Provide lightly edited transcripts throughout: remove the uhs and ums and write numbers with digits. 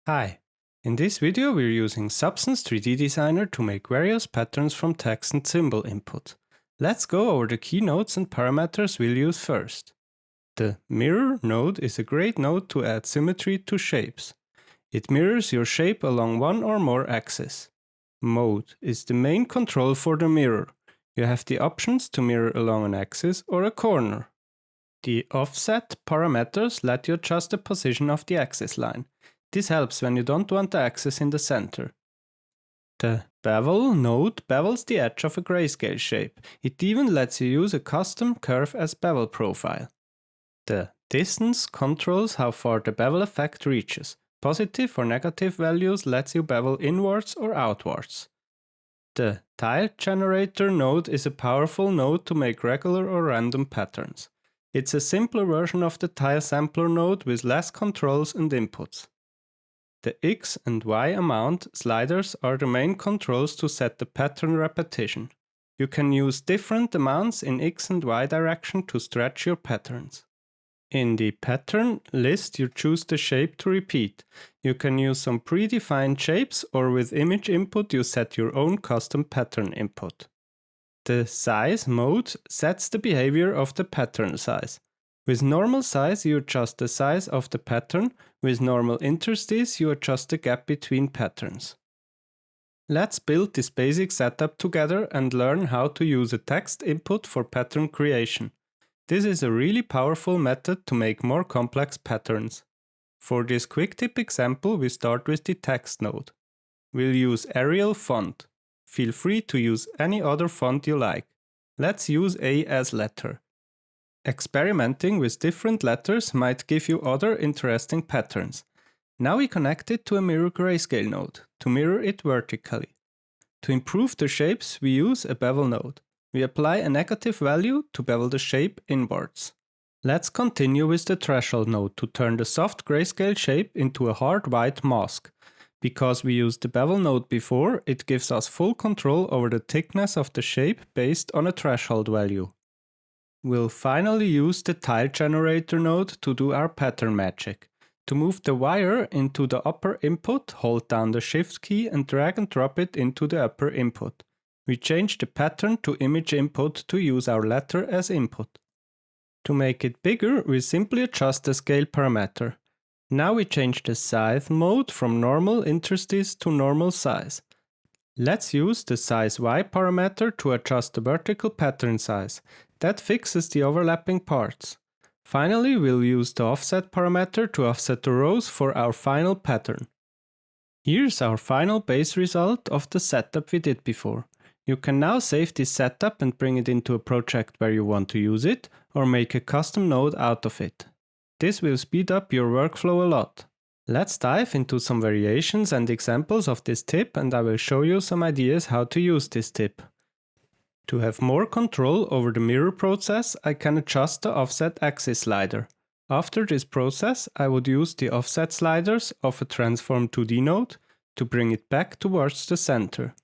Hi, in this video we're using Substance 3D Designer to make various patterns from text and symbol input. Let's go over the key nodes and parameters we'll use first. The Mirror node is a great node to add symmetry to shapes. It mirrors your shape along one or more axes. Mode is the main control for the mirror. You have the options to mirror along an axis or a corner. The Offset parameters let you adjust the position of the axis line. This helps when you don't want the axis in the center. The Bevel node bevels the edge of a grayscale shape. It even lets you use a custom curve as bevel profile. The Distance controls how far the bevel effect reaches. Positive or negative values lets you bevel inwards or outwards. The Tile Generator node is a powerful node to make regular or random patterns. It's a simpler version of the Tile Sampler node with less controls and inputs. The X and Y amount sliders are the main controls to set the pattern repetition. You can use different amounts in X and Y direction to stretch your patterns. In the pattern list, you choose the shape to repeat. You can use some predefined shapes, or with image input you set your own custom pattern input. The Size mode sets the behavior of the pattern size. With normal size you adjust the size of the pattern, with normal interstice you adjust the gap between patterns. Let's build this basic setup together and learn how to use a text input for pattern creation. This is a really powerful method to make more complex patterns. For this Quicktip example we start with the text node. We'll use Arial font. Feel free to use any other font you like. Let's use A as letter. Experimenting with different letters might give you other interesting patterns. Now we connect it to a mirror grayscale node to mirror it vertically. To improve the shapes we use a bevel node. We apply a negative value to bevel the shape inwards. Let's continue with the threshold node to turn the soft grayscale shape into a hard white mask. Because we used the bevel node before, it gives us full control over the thickness of the shape based on a threshold value. We'll finally use the Tile Generator node to do our pattern magic. To move the wire into the upper input, hold down the Shift key and drag and drop it into the upper input. We change the pattern to image input to use our letter as input. To make it bigger, we simply adjust the scale parameter. Now we change the size mode from normal interstice to normal size. Let's use the size Y parameter to adjust the vertical pattern size. That fixes the overlapping parts. Finally, we'll use the offset parameter to offset the rows for our final pattern. Here's our final base result of the setup we did before. You can now save this setup and bring it into a project where you want to use it, or make a custom node out of it. This will speed up your workflow a lot. Let's dive into some variations and examples of this tip, and I will show you some ideas how to use this tip. To have more control over the mirror process, I can adjust the offset axis slider. After this process, I would use the offset sliders of a Transform 2D node to bring it back towards the center.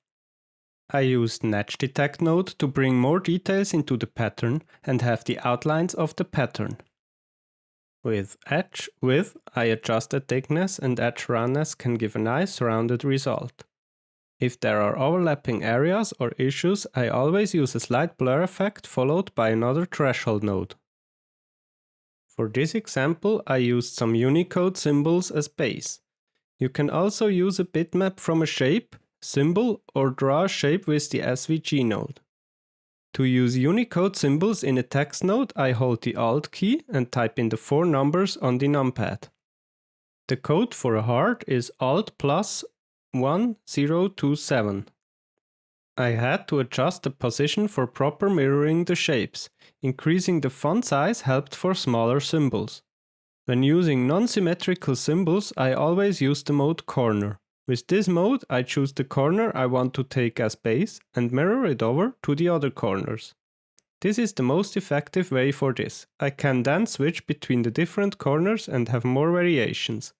I used an Edge Detect node to bring more details into the pattern and have the outlines of the pattern. With Edge Width, I adjust the thickness, and Edge Roundness can give a nice rounded result. If there are overlapping areas or issues, I always use a slight blur effect followed by another threshold node. For this example, I used some Unicode symbols as base. You can also use a bitmap from a shape, symbol, or draw a shape with the SVG node. To use Unicode symbols in a text node, I hold the Alt key and type in the 4 numbers on the Numpad. The code for a heart is Alt plus 1027. I had to adjust the position for proper mirroring the shapes. Increasing the font size helped for smaller symbols. When using non-symmetrical symbols, I always use the mode Corner. With this mode, I choose the corner I want to take as base and mirror it over to the other corners. This is the most effective way for this. I can then switch between the different corners and have more variations.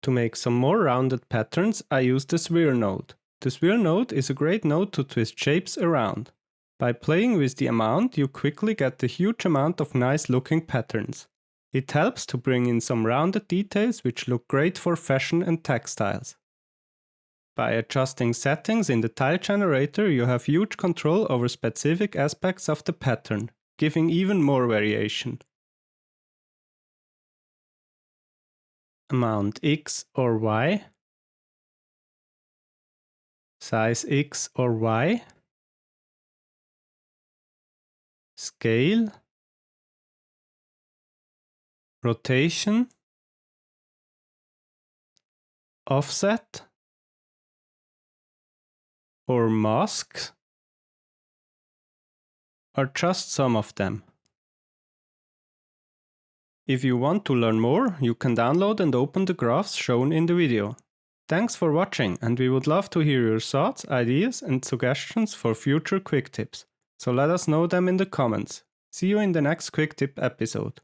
To make some more rounded patterns, I use the Sphere node. The Sphere node is a great node to twist shapes around. By playing with the amount, you quickly get a huge amount of nice looking patterns. It helps to bring in some rounded details which look great for fashion and textiles. By adjusting settings in the tile generator, you have huge control over specific aspects of the pattern, giving even more variation. Amount X or Y, size X or Y, scale, rotation, offset, or masks are just some of them. If you want to learn more, you can download and open the graphs shown in the video. Thanks for watching, and we would love to hear your thoughts, ideas and suggestions for future quick tips. So let us know them in the comments. See you in the next quick tip episode.